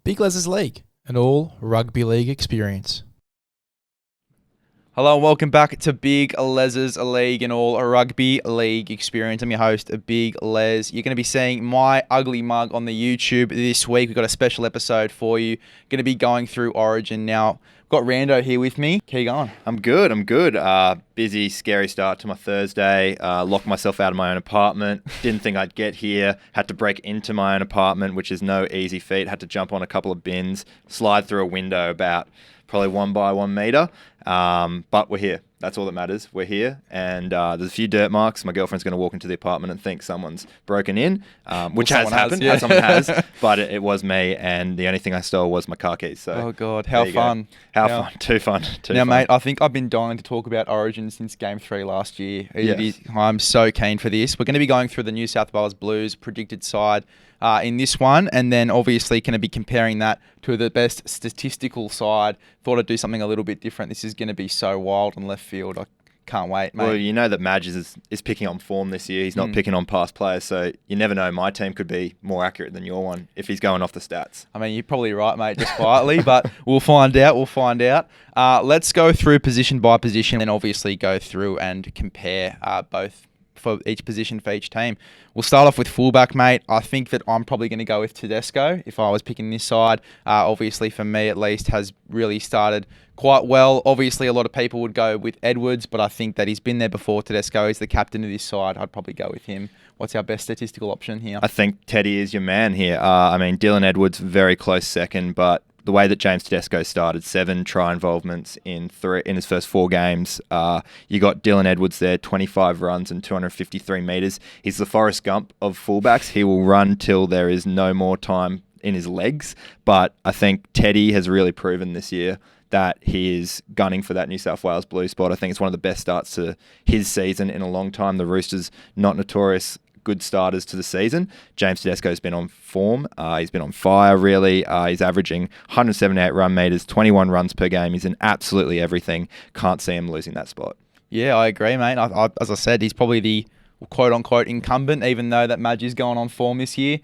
Big Lez's League, an all rugby league experience. Hello and welcome back to Big Lez's League and all rugby league experience. I'm your host, Big Lez. You're going to be seeing my ugly mug on the YouTube this week. We've got a special episode for you. Going to be going through Origin now. Got Rando here with me. How you going? I'm good. Busy, scary start to my Thursday. Locked myself out of my own apartment. Didn't think I'd get here. Had to break into my own apartment, which is no easy feat. Had to jump on a couple of bins, slide through a window about probably 1 by 1 meter. But we're here. That's all that matters. We're here. And there's a few dirt marks. My girlfriend's going to walk into the apartment and think someone's broken in, which has happened. Yeah. Someone has. But it was me. And the only thing I stole was my car keys. So Oh, God. How fun. How fun. Too fun. Now, mate, I think I've been dying to talk about Origin since Game 3 last year. Yes. I'm so keen for this. We're going to be going through the New South Wales Blues predicted side in this one, and then obviously going to be comparing that to the best statistical side. Thought I'd do something a little bit different. This is going to be so wild and left field. I can't wait, mate. Well, you know that Madge is picking on form this year. He's not picking on past players, so you never know. My team could be more accurate than your one if he's going off the stats. I mean, you're probably right, mate, just quietly, but we'll find out. Let's go through position by position and obviously go through and compare both for each position for each team. We'll start off with fullback, mate. I think that I'm probably going to go with Tedesco if I was picking this side. Obviously, for me at least, has really started quite well. Obviously, a lot of people would go with Edwards, but I think that he's been there before. Tedesco is the captain of this side. I'd probably go with him. What's our best statistical option here? I think Teddy is your man here. Dylan Edwards, very close second, but the way that James Tedesco started, 7 try involvements in his first 4 games. You got Dylan Edwards there, 25 runs and 253 metres. He's the Forrest Gump of fullbacks. He will run till there is no more time in his legs. But I think Teddy has really proven this year that he is gunning for that New South Wales Blue spot. I think it's one of the best starts to his season in a long time. The Roosters, not notorious good starters to the season. James Tedesco's been on form. He's been on fire, really. He's averaging 178 run meters, 21 runs per game. He's in absolutely everything. Can't see him losing that spot. Yeah, I agree, mate. As I said, he's probably the quote-unquote incumbent, even though that Madge is going on form this year.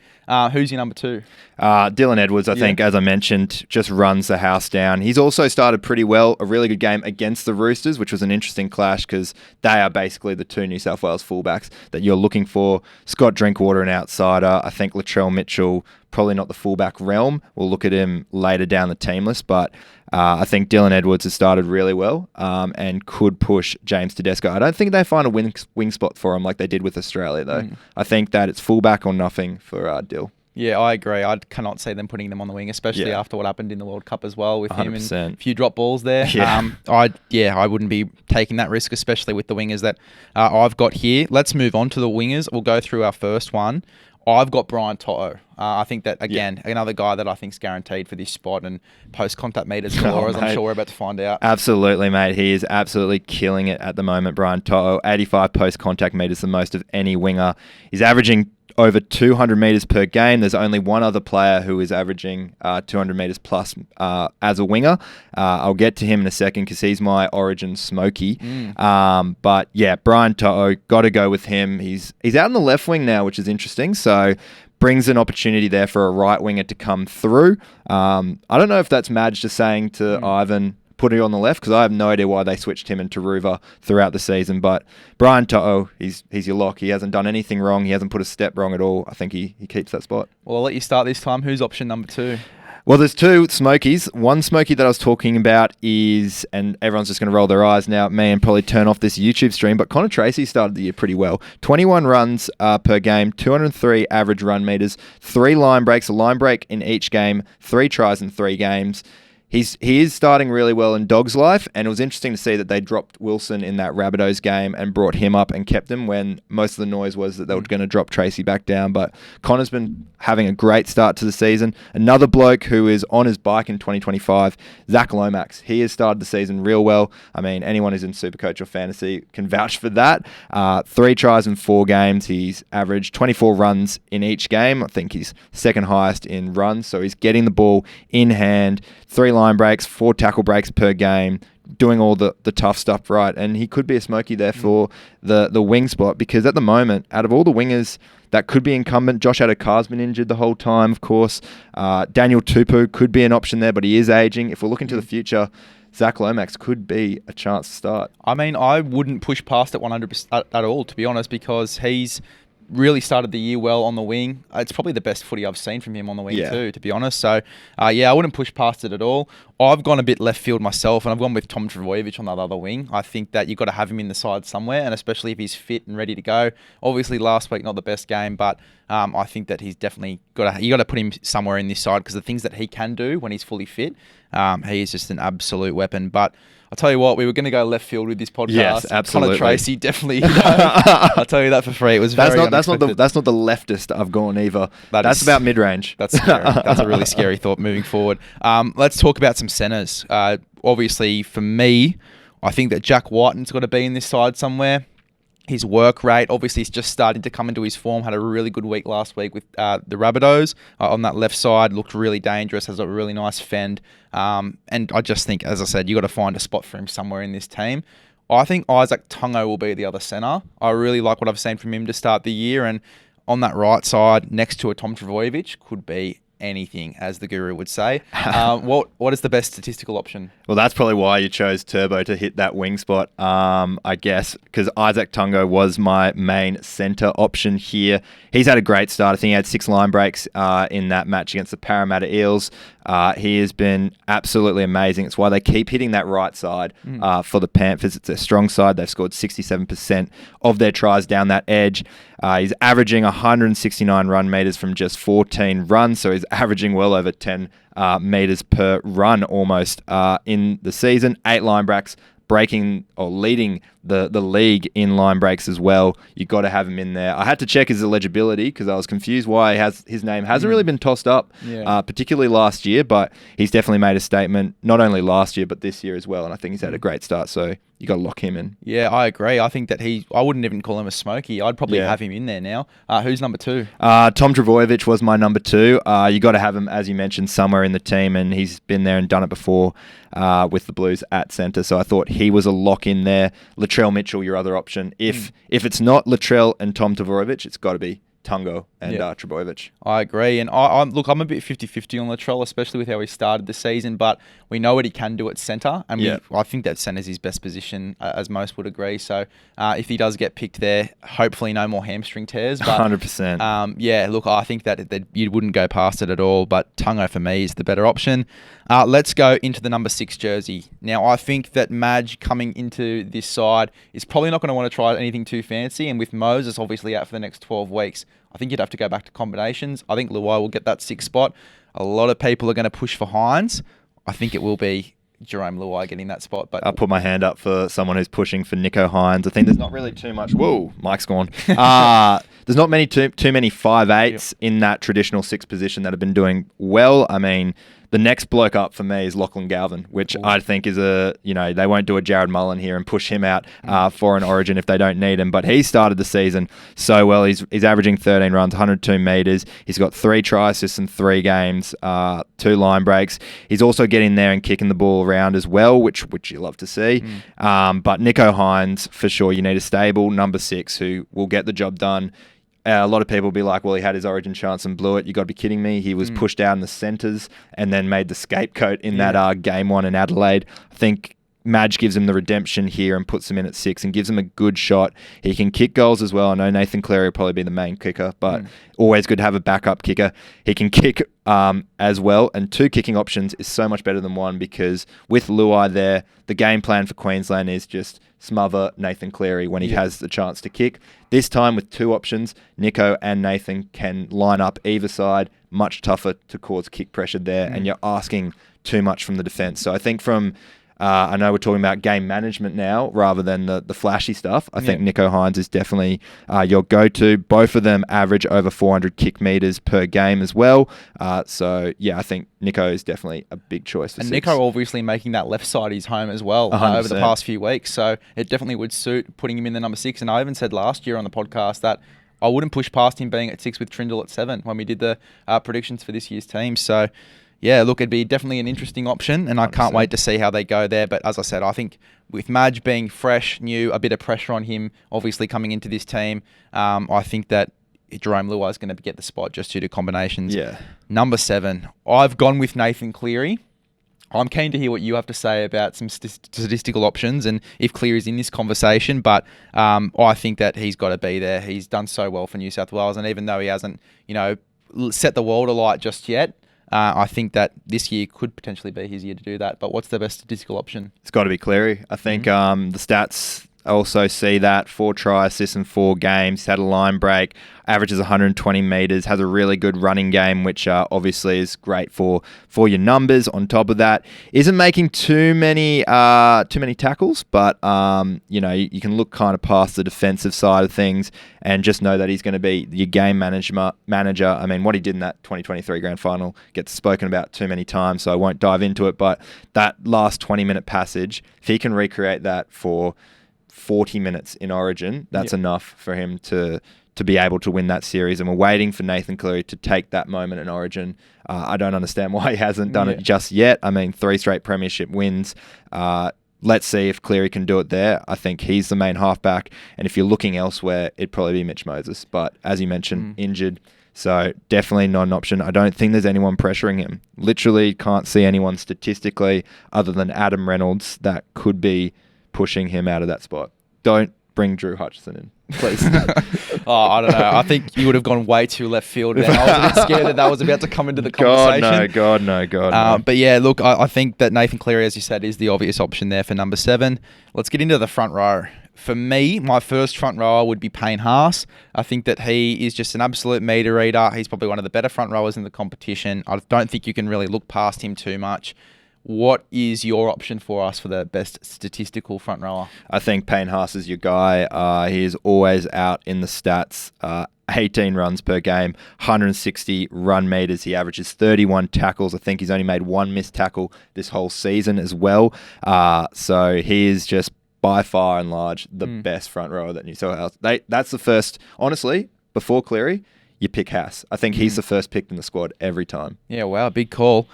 Who's your number 2? Dylan Edwards, I think, as I mentioned, just runs the house down. He's also started pretty well, a really good game against the Roosters, which was an interesting clash because they are basically the 2 New South Wales fullbacks that you're looking for. Scott Drinkwater, an outsider. I think Latrell Mitchell, probably not the fullback realm. We'll look at him later down the team list, but I think Dylan Edwards has started really well and could push James Tedesco. I don't think they find a wing spot for him like they did with Australia, though. I think that it's fullback or nothing for Dill. Yeah, I agree. I cannot see them putting them on the wing, especially after what happened in the World Cup as well with 100%. him and a few drop balls there. Yeah. I wouldn't be taking that risk, especially with the wingers that I've got here. Let's move on to the wingers. We'll go through our first one. I've got Brian To'o. I think that, again, another guy that I think is guaranteed for this spot and post-contact meters galore, as I'm sure we're about to find out. Absolutely, mate. He is absolutely killing it at the moment, Brian To'o. 85 post-contact meters, the most of any winger. He's averaging over 200 metres per game. There's only one other player who is averaging 200 metres plus as a winger. I'll get to him in a second because he's my Origin smoky. But yeah, Brian To'o, got to go with him. He's out in the left wing now, which is interesting. So brings an opportunity there for a right winger to come through. I don't know if that's Madge just saying to Ivan, put it on the left, because I have no idea why they switched him into Ruva throughout the season. But Brian To'o, he's your lock. He hasn't done anything wrong. He hasn't put a step wrong at all. I think he keeps that spot. Well, I'll let you start this time. Who's option number 2? Well, there's 2 smokies. One smoky that I was talking about is, and everyone's just going to roll their eyes now at me and probably turn off this YouTube stream, but Connor Tracy started the year pretty well. 21 runs per game, 203 average run meters, 3 line breaks, a line break in each game, 3 tries in 3 games. He is starting really well in Dog's life, and it was interesting to see that they dropped Wilson in that Rabbitohs game and brought him up and kept him when most of the noise was that they were going to drop Tracy back down. But Connor's been having a great start to the season. Another bloke who is on his bike in 2025, Zach Lomax. He has started the season real well. I mean, anyone who's in Supercoach or Fantasy can vouch for that. 3 tries in 4 games. He's averaged 24 runs in each game. I think he's second highest in runs, so he's getting the ball in hand. 3 line breaks, 4 tackle breaks per game, doing all the tough stuff right. And he could be a smoky there for the wing spot, because at the moment, out of all the wingers that could be incumbent. Josh Adekar's been injured the whole time, of course. Daniel Tupou could be an option there, but he is aging. If we're looking to the future, Zach Lomax could be a chance to start. I mean, I wouldn't push past it 100% at all, to be honest, because he's really started the year well on the wing. It's probably the best footy I've seen from him on the wing too, to be honest. So, I wouldn't push past it at all. I've gone a bit left field myself, and I've gone with Tom Trbojevic on that other wing. I think that you've got to have him in the side somewhere, and especially if he's fit and ready to go. Obviously, last week, not the best game, but I think that he's definitely you got to put him somewhere in this side, because the things that he can do when he's fully fit, he is just an absolute weapon. But I'll tell you what, we were going to go left field with this podcast. Yes, absolutely. Connor Tracy, definitely. I'll tell you that for free. It was that's very not unexpected. that's not the leftist I've gone either. That's about mid range. That's scary. That's a really scary thought moving forward. Let's talk about some centres. Obviously, for me, I think that Jack Whiten's got to be in this side somewhere. His work rate, obviously, he's just starting to come into his form. Had a really good week last week with the Rabbitohs on that left side. Looked really dangerous. Has a really nice fend. And I just think, as I said, you got to find a spot for him somewhere in this team. I think Isaac Tungo will be the other centre. I really like what I've seen from him to start the year. And on that right side, next to a Tom Trbojevic, could be anything, as the guru would say. What is the best statistical option? Well, that's probably why you chose Turbo to hit that wing spot, I guess, because Isaac Tungo was my main centre option here. He's had a great start. I think he had 6 line breaks in that match against the Parramatta Eels. He has been absolutely amazing. It's why they keep hitting that right side for the Panthers. It's a strong side. They've scored 67% of their tries down that edge. He's averaging 169 run meters from just 14 runs, so he's averaging well over 10 meters per run almost in the season. 8 line breaks, breaking or leading the league in line breaks as well. You got to have him in there. I had to check his eligibility because I was confused why his name hasn't really been tossed up, particularly last year, but he's definitely made a statement, not only last year, but this year as well, and I think he's had a great start, so you got to lock him in. Yeah, I agree. I think that I wouldn't even call him a smoky. I'd probably have him in there now. Who's number 2? Tom Trbojevic was my number 2. You got to have him, as you mentioned, somewhere in the team, and he's been there and done it before with the Blues at centre, so I thought he was a lock in there. Latrell Mitchell, your other option. If it's not Latrell and Tom Trbojevic, it's got to be Tungo and Trbojevic. I agree. And I'm a bit 50-50 on Latrell, especially with how he started the season, but we know what he can do at centre. And I think that centre's his best position, as most would agree. So if he does get picked there, hopefully no more hamstring tears. But, 100%. I think that you wouldn't go past it at all, but Tungo for me is the better option. Let's go into the number 6 jersey. Now, I think that Madge coming into this side is probably not going to want to try anything too fancy, and with Moses obviously out for the next 12 weeks, I think you'd have to go back to combinations. I think Luai will get that 6th spot. A lot of people are going to push for Hines. I think it will be Jerome Luai getting that spot. But I'll put my hand up for someone who's pushing for Nicho Hines. I think there's not really too much. Whoa, mic's gone. There's not too many 5'8" in that traditional 6 position that have been doing well. I mean, the next bloke up for me is Lachlan Galvin, which I think is they won't do a Jared Mullen here and push him out for an Origin if they don't need him. But he started the season so well. He's averaging 13 runs, 102 metres. He's got 3 try assists in 3 games, 2 line breaks. He's also getting there and kicking the ball around as well, which you love to see. But Nicho Hines, for sure, you need a stable number 6 who will get the job done. A lot of people will be like, well, he had his Origin chance and blew it. You got to be kidding me. He was pushed out in the centres and then made the scapegoat in that game 1 in Adelaide. I think Madge gives him the redemption here and puts him in at 6 and gives him a good shot. He can kick goals as well. I know Nathan Cleary will probably be the main kicker, but always good to have a backup kicker. He can kick as well, and 2 kicking options is so much better than 1 because with Luai there, the game plan for Queensland is just smother Nathan Cleary when he has the chance to kick. This time with 2 options, Nicho and Nathan can line up either side. Much tougher to cause kick pressure there, and you're asking too much from the defence. So I think from I know we're talking about game management now rather than the flashy stuff. I think Nicho Hines is definitely your go-to. Both of them average over 400 kick meters per game as well. I think Nicho is definitely a big choice for 6. And Nicho obviously making that left side his home as well over the past few weeks. So it definitely would suit putting him in the number 6. And I even said last year on the podcast that I wouldn't push past him being at 6 with Trindle at 7 when we did the predictions for this year's team. So yeah, look, it'd be definitely an interesting option, and I can't wait to see how they go there. But as I said, I think with Madge being fresh, new, a bit of pressure on him, obviously coming into this team, I think that Jerome Luai is going to get the spot just due to combinations. Yeah. Number 7, I've gone with Nathan Cleary. I'm keen to hear what you have to say about some statistical options and if Cleary's in this conversation, but I think that he's got to be there. He's done so well for New South Wales, and even though he hasn't, set the world alight just yet, I think that this year could potentially be his year to do that. But what's the best statistical option? It's got to be Cleary. I think the stats also see that 4 try assists in 4 games, had a line break, averages 120 metres, has a really good running game, which obviously is great for your numbers. On top of that, isn't making too many tackles, but you can look kind of past the defensive side of things and just know that he's going to be your game manager. I mean, what he did in that 2023 grand final gets spoken about too many times, so I won't dive into it. But that last 20-minute passage, if he can recreate that for 40 minutes in Origin, that's enough for him to be able to win that series. And we're waiting for Nathan Cleary to take that moment in Origin. I don't understand why he hasn't done it just yet. I mean, 3 straight premiership wins. Let's see if Cleary can do it there. I think he's the main halfback. And if you're looking elsewhere, it'd probably be Mitch Moses. But as you mentioned, injured. So definitely not an option. I don't think there's anyone pressuring him. Literally can't see anyone statistically other than Adam Reynolds that could be pushing him out of that spot. Don't bring Drew Hutchison in, please. I don't know. I think you would have gone way too left field there. I was a bit scared that was about to come into the conversation. God no. But yeah, look, I think that Nathan Cleary, as you said, is the obvious option there for number 7. Let's get into the front row. For me, my first front rower would be Payne Haas. I think that he is just an absolute meter eater. He's probably one of the better front rowers in the competition. I don't think you can really look past him too much. What is your option for us for the best statistical front rower? I think Payne Haas is your guy. He is always out in the stats. 18 runs per game, 160 run meters. He averages 31 tackles. I think he's only made 1 missed tackle this whole season as well. So he is just by far and large the best front rower that New South Wales. That's the first, honestly, before Cleary, you pick Haas. I think he's the first picked in the squad every time. Yeah, wow, big call.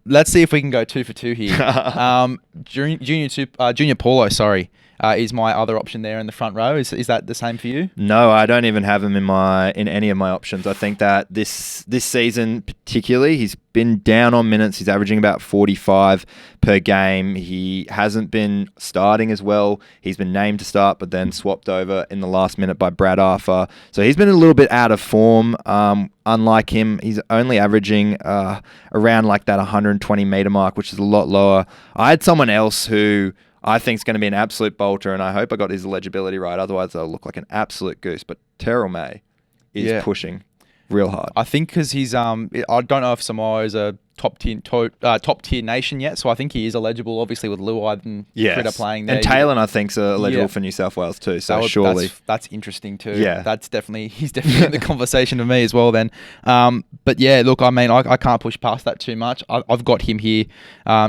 Let's see if we can go 2 for 2 here. Junior Paulo, is my other option there in the front row. Is that the same for you? No, I don't even have him in any of my options. I think that this season particularly, he's been down on minutes. He's averaging about 45 per game. He hasn't been starting as well. He's been named to start, but then swapped over in the last minute by Brad Arthur. So he's been a little bit out of form. Unlike him, he's only averaging around like that 120 meter mark, which is a lot lower. I had someone else who I think is going to be an absolute bolter, and I hope I got his eligibility right. Otherwise, they'll look like an absolute goose. But Terrell May is pushing real hard. I think because he's I don't know if Samoa is a top tier nation yet, so I think he is eligible. Obviously, with Luai and Critter playing there, and Taylor I think's eligible for New South Wales too. So surely that's interesting too. Yeah, he's definitely in the conversation for me as well. Then, but yeah, look, I mean, I can't push past that too much. I've got him here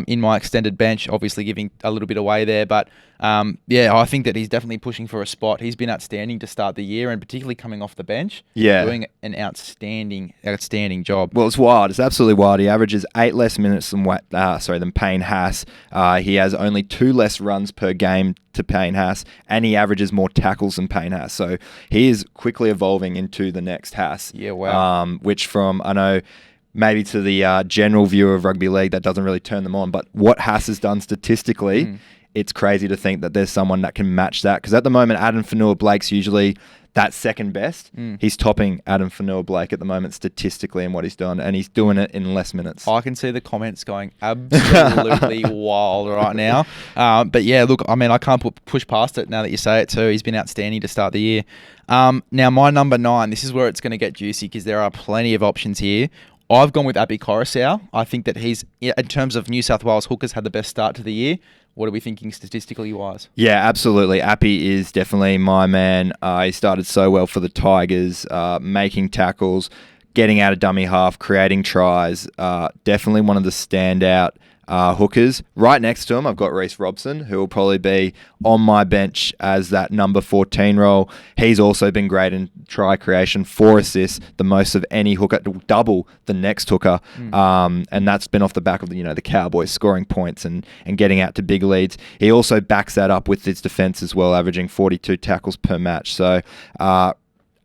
in my extended bench, obviously giving a little bit away there, but. I think that he's definitely pushing for a spot. He's been outstanding to start the year, and particularly coming off the bench, doing an outstanding job. Well, it's wild. It's absolutely wild. He averages 8 less minutes than Payne Haas. He has only 2 less runs per game to Payne Haas, and he averages more tackles than Payne Haas. So he is quickly evolving into the next Haas. Yeah, wow. Which I know, maybe to the general viewer of rugby league, that doesn't really turn them on. But what Haas has done statistically, it's crazy to think that there's someone that can match that. Because at the moment, Adam Fanua-Blake's usually that second best. He's topping Adam Fanua-Blake at the moment statistically in what he's done, and he's doing it in less minutes. I can see the comments going absolutely wild right now. But yeah, look, I mean, I can't push past it now that you say it too. He's been outstanding to start the year. Now, my number 9, this is where it's going to get juicy because there are plenty of options here. I've gone with Api Coruscant. I think that he's, in terms of New South Wales hookers, had the best start to the year. What are we thinking statistically wise? Yeah, absolutely. Api is definitely my man. He started so well for the Tigers, making tackles, getting out of dummy half, creating tries. Definitely one of the standout hookers. Right next to him, I've got Reece Robson, who will probably be on my bench as that number 14 role. He's also been great in try creation, 4 assists, the most of any hooker, double the next hooker. And that's been off the back of the Cowboys scoring points and getting out to big leads. He also backs that up with his defense as well, averaging 42 tackles per match. So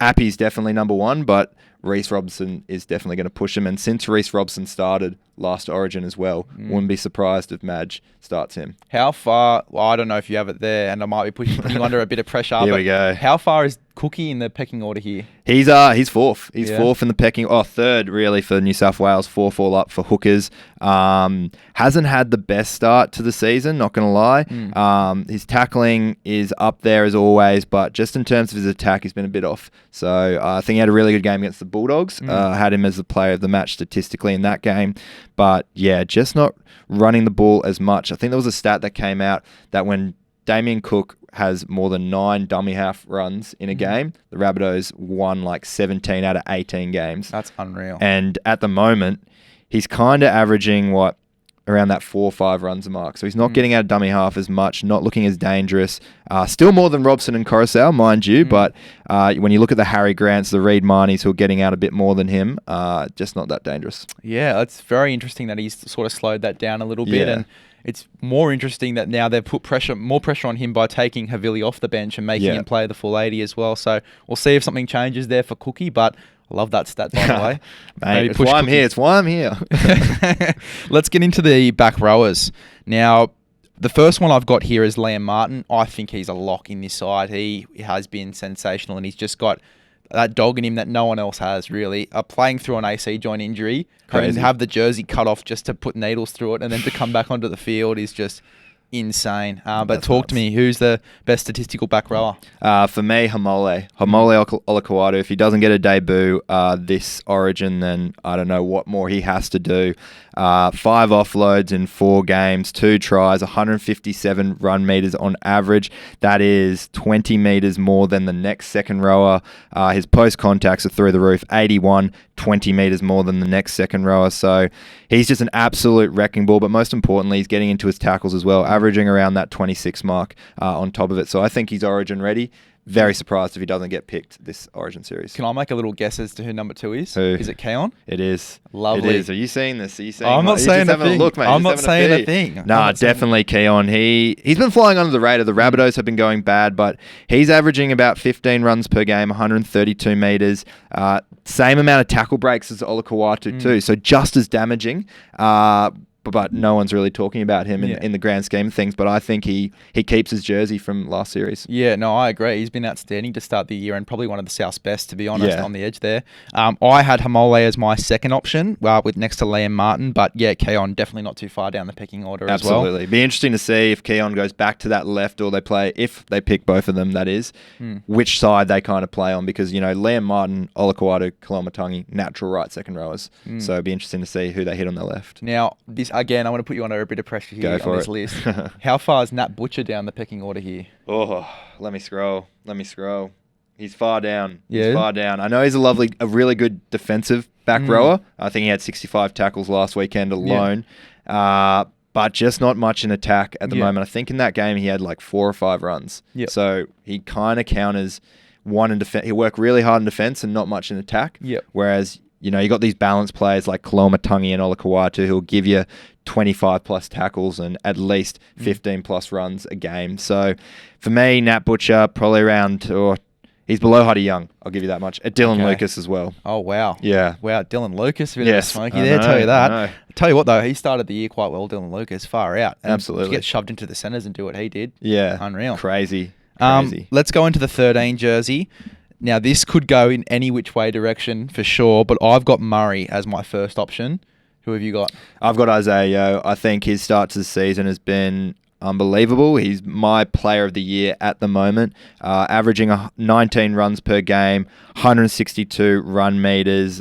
Appy's definitely number one, but Reece Robson is definitely going to push him. And since Reece Robson started last Origin as well, wouldn't be surprised if Madge starts him. How far? Well, I don't know if you have it there, and I might be putting you under a bit of pressure. Here but we go. How far is Cookie in the pecking order here? He's fourth. He's fourth in the pecking. Third really for New South Wales. 4th all up for hookers. Hasn't had the best start to the season, not going to lie. His tackling is up there as always, but just in terms of his attack, he's been a bit off. So I think he had a really good game against the Bulldogs. Had him as the player of the match statistically in that game. But yeah, just not running the ball as much. I think there was a stat that came out that when Damien Cook has more than 9 dummy half runs in a game, the Rabbitohs won like 17 out of 18 games. That's unreal. And at the moment, he's kind of averaging around that 4 or 5 runs a mark. So he's not getting out of dummy half as much, not looking as dangerous. Still more than Robson and Coruscant, mind you, but when you look at the Harry Grants, the Reed Marnies who are getting out a bit more than him, just not that dangerous. Yeah, it's very interesting that he's sort of slowed that down a little bit. And it's more interesting that now they've put more pressure on him by taking Havili off the bench and making him play the full 80 as well. So we'll see if something changes there for Cookie, but I love that stat, by the way. Mate, it's why I'm here. It's why I'm here. Let's get into the back rowers. Now, the first one I've got here is Liam Martin. I think he's a lock in this side. He has been sensational, and he's just got that dog in him that no one else has, really. Playing through an AC joint injury, having to have the jersey cut off just to put needles through it and then to come back onto the field is just insane. But talk to me, who's the best statistical back rower? For me, Hamole Olakwatu. If he doesn't get a debut this Origin, then I don't know what more he has to do. 5 offloads in 4 games, 2 tries, 157 run meters on average. That is 20 meters more than the next second rower. His post contacts are through the roof, 81, 20 meters more than the next second rower. So he's just an absolute wrecking ball. But most importantly, he's getting into his tackles as well, averaging around that 26 mark on top of it. So I think he's Origin ready. Very surprised if he doesn't get picked this Origin series. Can I make a little guess as to who number 2 is? Who? Is it Keon? It is. Lovely. It is. Are you seeing this? Are you seeing? I'm not saying a thing. Look, mate. I'm not saying a thing. Nah, definitely Keon. He's been flying under the radar. The Rabbitohs have been going bad, but he's averaging about 15 runs per game, 132 meters. Same amount of tackle breaks as Olakwatu too. So just as damaging. But no one's really talking about him in the grand scheme of things. But I think he keeps his jersey from last series. Yeah, no, I agree. He's been outstanding to start the year and probably one of the South's best, to be honest, on the edge there. I had Hamole as my second option with next to Liam Martin. But yeah, Keon definitely not too far down the pecking order as well. Absolutely. Be interesting to see if Keon goes back to that left or if they pick both of them, that is, which side they kind of play on. Because, Liam Martin, Olakwatu, Kalamatangi, natural right second rowers. So it'd be interesting to see who they hit on their left. Now, again, I want to put you under a bit of pressure here on this list. How far is Nat Butcher down the pecking order here? Oh, let me scroll. He's far down. Yeah. He's far down. I know he's a really good defensive back rower. I think he had 65 tackles last weekend alone. But just not much in attack at the moment. I think in that game he had like 4 or 5 runs. Yep. So he kind of counters one in defense. He worked really hard in defense and not much in attack. Yep. Whereas, you got these balanced players like Kalamatangi and Olakwatu who will give you 25 plus tackles and at least 15 plus runs a game. So for me, Nat Butcher probably around, he's below Huddy Young. I'll give you that much. At Dylan Lucas as well. Oh, wow. Yeah. Wow, Dylan Lucas, a bit of a smoky there, tell you that. I'll tell you what, though, he started the year quite well, Dylan Lucas, far out. And absolutely. To get shoved into the centres and do what he did. Yeah. Unreal. Crazy. Let's go into the 13 jersey. Now, this could go in any which way direction for sure, but I've got Murray as my first option. Who have you got? I've got Isaiah Yeo. I think his start to the season has been unbelievable. He's my player of the year at the moment, averaging 19 runs per game, 162 run meters.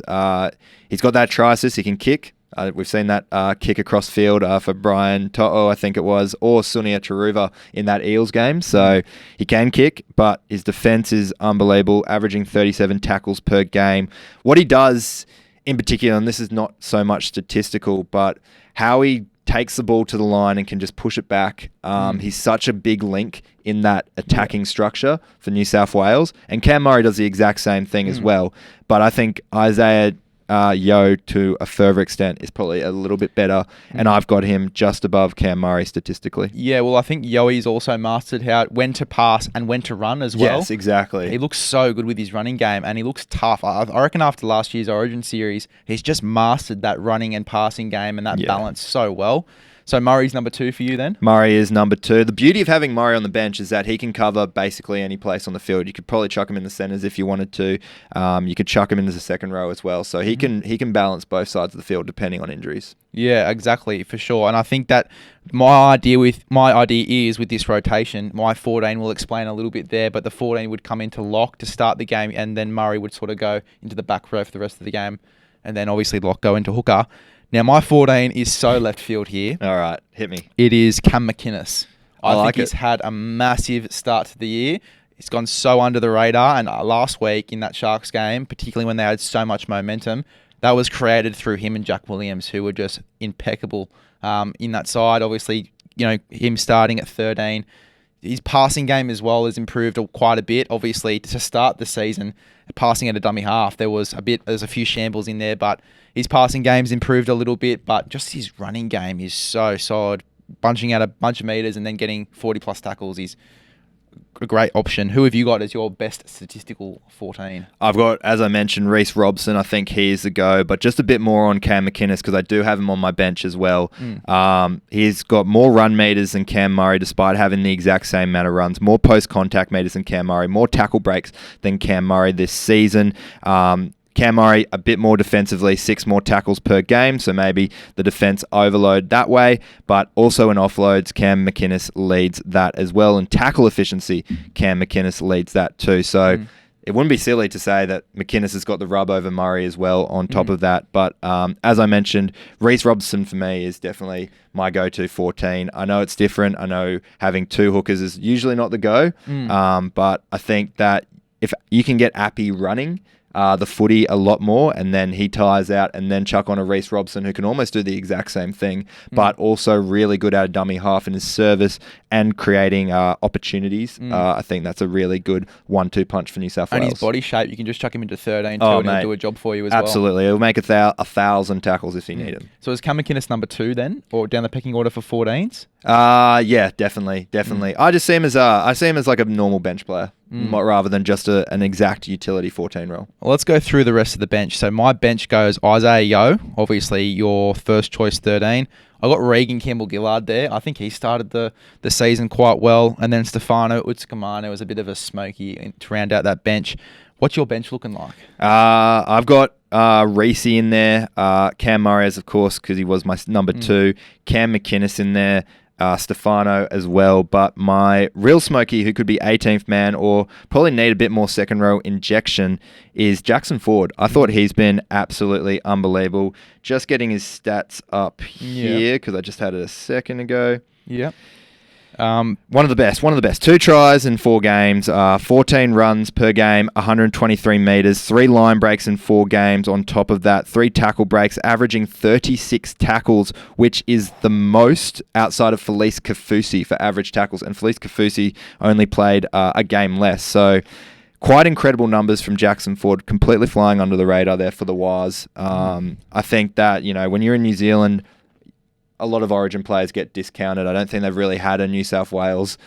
He's got that try assist. He can kick. We've seen that kick across field for Brian To'o, I think it was, or Sunia Taruva in that Eels game. So he can kick, but his defense is unbelievable, averaging 37 tackles per game. What he does in particular, and this is not so much statistical, but how he takes the ball to the line and can just push it back. He's such a big link in that attacking structure for New South Wales. And Cam Murray does the exact same thing as well. But I think Isaiah Yo to a further extent is probably a little bit better, and I've got him just above Cam Murray statistically. Yeah, well, I think Yoey's also mastered when to pass and when to run as well. Yes, exactly. He looks so good with his running game, and he looks tough. I reckon after last year's Origin series, he's just mastered that running and passing game and that balance so well. So Murray's number 2 for you then? Murray is number 2. The beauty of having Murray on the bench is that he can cover basically any place on the field. You could probably chuck him in the centres if you wanted to. You could chuck him into the second row as well. So he can balance both sides of the field depending on injuries. Yeah, exactly, for sure. And I think that my idea is with this rotation, my 14 will explain a little bit there, but the 14 would come into lock to start the game, and then Murray would sort of go into the back row for the rest of the game, and then obviously lock go into hooker. Now, my 14 is so left field here. All right, hit me. It is Cam McInnes. I think he's it. had a massive start to the year. He's gone so under the radar, and last week in that Sharks game, particularly when they had so much momentum, that was created through him and Jack Williams, who were just impeccable in that side. Obviously, him starting at 13. His passing game as well has improved quite a bit. Obviously, to start the season, passing at a dummy half, there's a few shambles in there, but his passing game's improved a little bit. But just his running game is so solid, bunching out a bunch of meters and then getting 40-plus tackles. He's a great option. Who have you got as your best statistical 14? I've got, as I mentioned, Reece Robson. I think he's the go, but just a bit more on Cam McInnes because I do have him on my bench as well. He's got more run meters than Cam Murray despite having the exact same amount of runs, more post-contact meters than Cam Murray, more tackle breaks than Cam Murray this season. Cam Murray, a bit more defensively, 6 more tackles per game, so maybe the defense overload that way, but also in offloads, Cam McInnes leads that as well. In tackle efficiency, Cam McInnes leads that too. So it wouldn't be silly to say that McInnes has got the rub over Murray as well on top of that. But as I mentioned, Reece Robson for me is definitely my go-to 14. I know it's different. I know having 2 hookers is usually not the go, but I think that if you can get Appy running the footy a lot more, and then he tires out and then chuck on a Reece Robson who can almost do the exact same thing, but also really good at a dummy half in his service and creating opportunities. I think that's a really good 1-2 punch for New South Wales. And his body shape, you can just chuck him into 13 too, and he'll do a job for you as well. Absolutely. He'll make 1,000 tackles if you need him. So is Cam McInnes number 2 then, or down the pecking order for 14s? Yeah, definitely. I just see him as like a normal bench player, rather than just an exact utility 14 role. Well, let's go through the rest of the bench. So my bench goes Isaiah Yo, obviously your first choice 13. I got Regan Campbell-Gillard there. I think he started the season quite well, and then Stefano Utskamano was a bit of a smoky to round out that bench. What's your bench looking like? I've got Reece in there, Cam Murray, of course, because he was my number 2. Cam McInnes in there. Stefano as well, but my real smoky who could be 18th man or probably need a bit more second row injection is Jackson Ford. I thought he's been absolutely unbelievable. Just getting his stats up here because I just had it a second ago. Yeah. One of the best. 2 tries in 4 games, 14 runs per game, 123 metres, 3 line breaks in 4 games on top of that, 3 tackle breaks, averaging 36 tackles, which is the most outside of Felice Kafusi for average tackles, and Felice Kafusi only played a game less. So quite incredible numbers from Jackson Ford, completely flying under the radar there for the Waz. I think that, when you're in New Zealand, a lot of Origin players get discounted. I don't think they've really had a New South Wales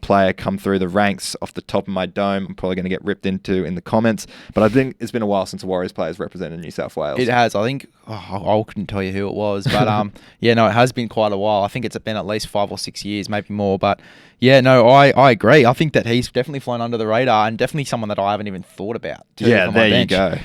player come through the ranks off the top of my dome. I'm probably going to get ripped into in the comments, but I think it's been a while since a Warriors player's represented New South Wales. It has. I think I couldn't tell you who it was, but it has been quite a while. I think it's been at least 5 or 6 years, maybe more. But I agree. I think that he's definitely flown under the radar and definitely someone that I haven't even thought about. Yeah, there you go.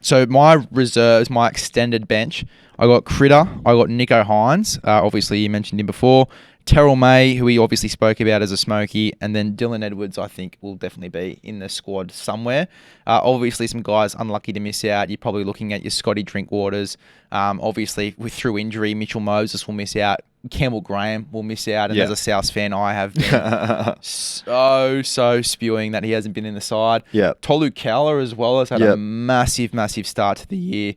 So my reserves, my extended bench, I got Critter, I got Nico Hines, obviously you mentioned him before, Terrell May, who we obviously spoke about as a smoky, and then Dylan Edwards, I think, will definitely be in the squad somewhere. Obviously, some guys unlucky to miss out. You're probably looking at your Scotty Drinkwaters. Obviously, through injury, Mitchell Moses will miss out. Campbell Graham will miss out. And as a Souths fan, I have been so spewing that he hasn't been in the side. Tolu Cowler as well has had a massive start to the year.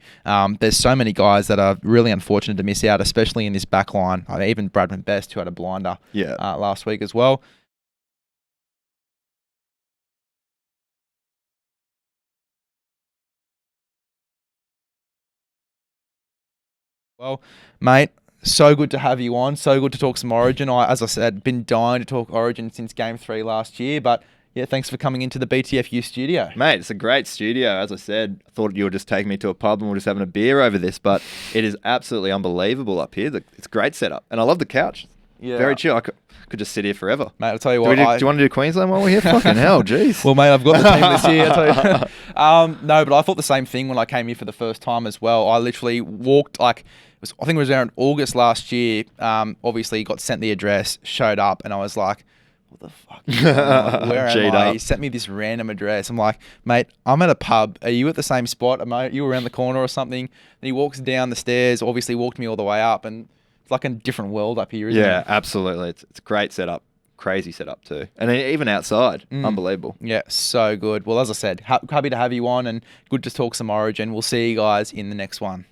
There's so many guys that are really unfortunate to miss out, especially in this back line. Even Bradman Best, who had a blinder last week as well. Well, mate, so good to have you on. So good to talk some Origin. As I said, been dying to talk Origin since Game 3 last year. But yeah, thanks for coming into the BTFU studio. Mate, it's a great studio. As I said, I thought you were just taking me to a pub and we're just having a beer over this, but it is absolutely unbelievable up here. It's a great setup. And I love the couch. Yeah. Very chill. I could just sit here forever. Mate, I'll tell you Do what. you want to do Queensland while we're here? Fucking hell, jeez. Well, mate, I've got the team this year. I'll tell you. No, but I thought the same thing when I came here for the first time as well. I literally walked I think it was around August last year. Obviously, got sent the address, showed up, and I was like, what the fuck? Like, where am I? He sent me this random address. I'm like, mate, I'm at a pub. Are you at the same spot? Are you around the corner or something? And he walks down the stairs, obviously walked me all the way up, and it's like a different world up here, isn't it? Yeah, absolutely. It's a great setup. Crazy setup too. And then even outside, unbelievable. Yeah, so good. Well, as I said, happy to have you on and good to talk some Origin. We'll see you guys in the next one.